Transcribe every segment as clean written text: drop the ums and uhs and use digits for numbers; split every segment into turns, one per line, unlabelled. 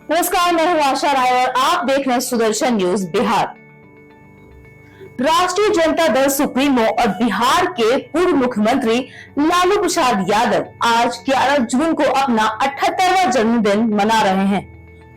नमस्कार, मैं हूं आशा राय और आप देख रहे हैं सुदर्शन न्यूज बिहार। राष्ट्रीय जनता दल सुप्रीमो और बिहार के पूर्व मुख्यमंत्री लालू प्रसाद यादव आज 11 जून को अपना 78वां जन्मदिन मना रहे हैं।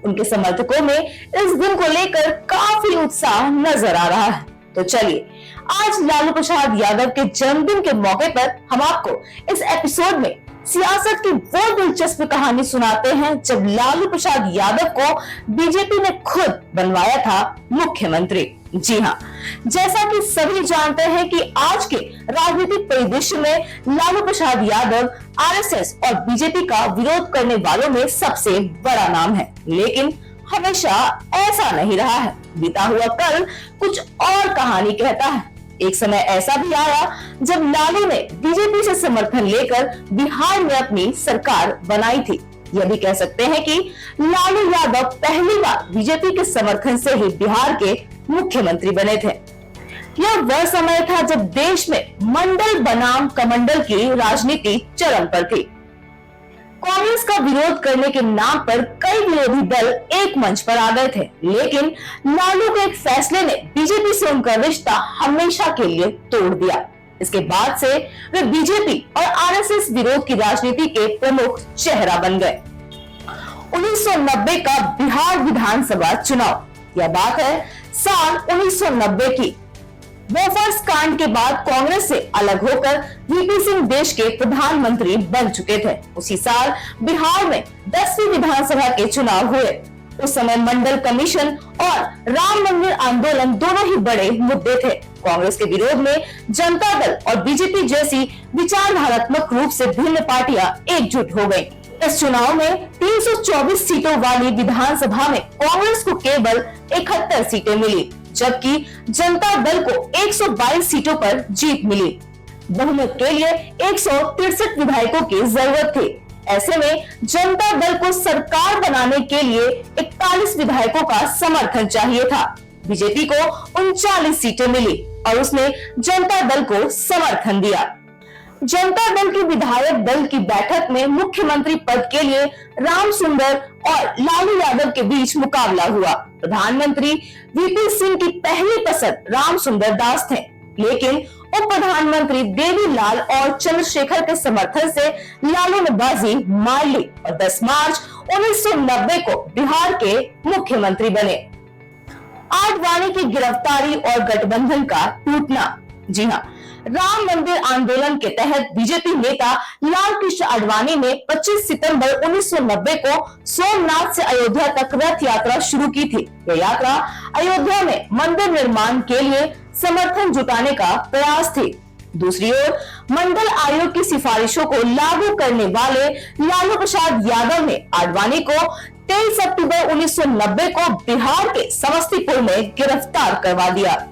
उनके समर्थकों में इस दिन को लेकर काफी उत्साह नजर आ रहा है। तो चलिए आज लालू प्रसाद यादव के जन्मदिन के मौके पर हम आपको इस एपिसोड में सियासत की वो दिलचस्प कहानी सुनाते हैं जब लालू प्रसाद यादव को बीजेपी ने खुद बनवाया था मुख्यमंत्री। जी हाँ, जैसा कि सभी जानते हैं कि आज के राजनीतिक परिदृश्य में लालू प्रसाद यादव आरएसएस और बीजेपी का विरोध करने वालों में सबसे बड़ा नाम है, लेकिन हमेशा ऐसा नहीं रहा है। बीता हुआ कल कुछ और कहानी कहता है। एक समय ऐसा भी आया जब लालू ने बीजेपी से समर्थन लेकर बिहार में अपनी सरकार बनाई थी। यह भी कह सकते हैं कि लालू यादव पहली बार बीजेपी के समर्थन से ही बिहार के मुख्यमंत्री बने थे। यह वह समय था जब देश में मंडल बनाम कमंडल की राजनीति चरम पर थी। कांग्रेस का विरोध करने के नाम पर कई विरोधी दल एक मंच पर आ गए थे, लेकिन लालू के एक फैसले ने बीजेपी से उनका रिश्ता हमेशा के लिए तोड़ दिया। इसके बाद से वे बीजेपी और आरएसएस विरोध की राजनीति के प्रमुख चेहरा बन गए। 1990 का बिहार विधानसभा चुनाव, यह बात है साल 1990 की। बोफर्स कांड के बाद कांग्रेस से अलग होकर वीपी सिंह देश के प्रधानमंत्री बन चुके थे। उसी साल बिहार में 10वीं विधानसभा के चुनाव हुए। उस समय मंडल कमीशन और राम मंदिर आंदोलन दोनों ही बड़े मुद्दे थे। कांग्रेस के विरोध में जनता दल और बीजेपी जैसी विचारधारात्मक रूप से भिन्न पार्टियां एकजुट हो गयी। इस चुनाव में 324 सीटों वाली विधानसभा में कांग्रेस को केवल 71 सीटें मिली, जबकि जनता दल को 122 सीटों पर जीत मिली। बहुमत के लिए 163 विधायकों की जरूरत थी। ऐसे में जनता दल को सरकार बनाने के लिए 41 विधायकों का समर्थन चाहिए था। बीजेपी को 39 सीटें मिली और उसने जनता दल को समर्थन दिया। जनता दल के विधायक दल की बैठक में मुख्यमंत्री पद के लिए राम सुंदर और लालू यादव के बीच मुकाबला हुआ। प्रधानमंत्री वीपी सिंह की पहली पसंद राम सुंदर दास थे, लेकिन उप प्रधानमंत्री देवीलाल और चंद्रशेखर के समर्थन से लालू ने बाजी मार ली और 10 मार्च 1990 को बिहार के मुख्यमंत्री बने। आडवाणी की गिरफ्तारी और गठबंधन का टूटना। जी हाँ, राम मंदिर आंदोलन के तहत बीजेपी नेता लाल कृष्ण आडवाणी ने 25 सितंबर 1990 को सोमनाथ से अयोध्या तक रथ यात्रा शुरू की थी। यह यात्रा अयोध्या में मंदिर निर्माण के लिए समर्थन जुटाने का प्रयास थी। दूसरी ओर मंडल आयोग की सिफारिशों को लागू करने वाले लालू प्रसाद यादव ने आडवाणी को 23 अक्टूबर 1990 को बिहार के समस्तीपुर में गिरफ्तार करवा दिया।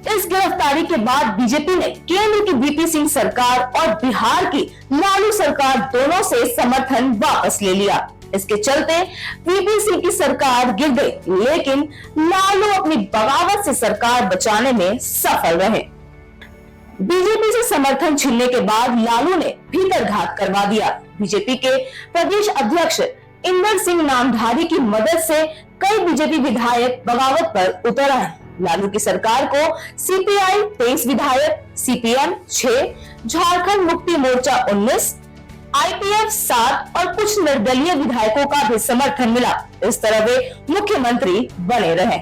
इस गिरफ्तारी के बाद बीजेपी ने केंद्र की वीपी सिंह सरकार और बिहार की लालू सरकार दोनों से समर्थन वापस ले लिया। इसके चलते वीपी सिंह की सरकार गिर गई, लेकिन लालू अपनी बगावत से सरकार बचाने में सफल रहे। बीजेपी से समर्थन छीनने के बाद लालू ने भीतरघात करवा दिया। बीजेपी के प्रदेश अध्यक्ष इंदर सिंह नामधारी की मदद से कई बीजेपी विधायक बगावत पर उतर आए। लालू की सरकार को सीपीआई 23 विधायक, सीपीएम 6, झारखंड मुक्ति मोर्चा 19, आईपीएफ 7 और कुछ निर्दलीय विधायकों का भी समर्थन मिला। इस तरह वे मुख्यमंत्री बने रहे।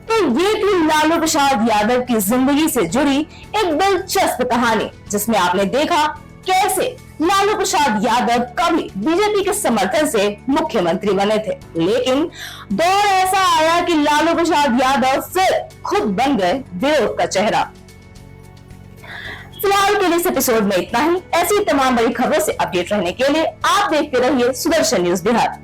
तो ये थी लालू प्रसाद यादव की जिंदगी से जुड़ी एक दिलचस्प कहानी, जिसमें आपने देखा कैसे लालू प्रसाद यादव कभी बीजेपी के समर्थन से मुख्यमंत्री बने थे, लेकिन दौर ऐसा आया कि लालू प्रसाद यादव फिर खुद बन गए विरोध का चेहरा। फिलहाल के लिए इस एपिसोड में इतना ही। ऐसी तमाम बड़ी खबरों से अपडेट रहने के लिए आप देखते रहिए सुदर्शन न्यूज बिहार।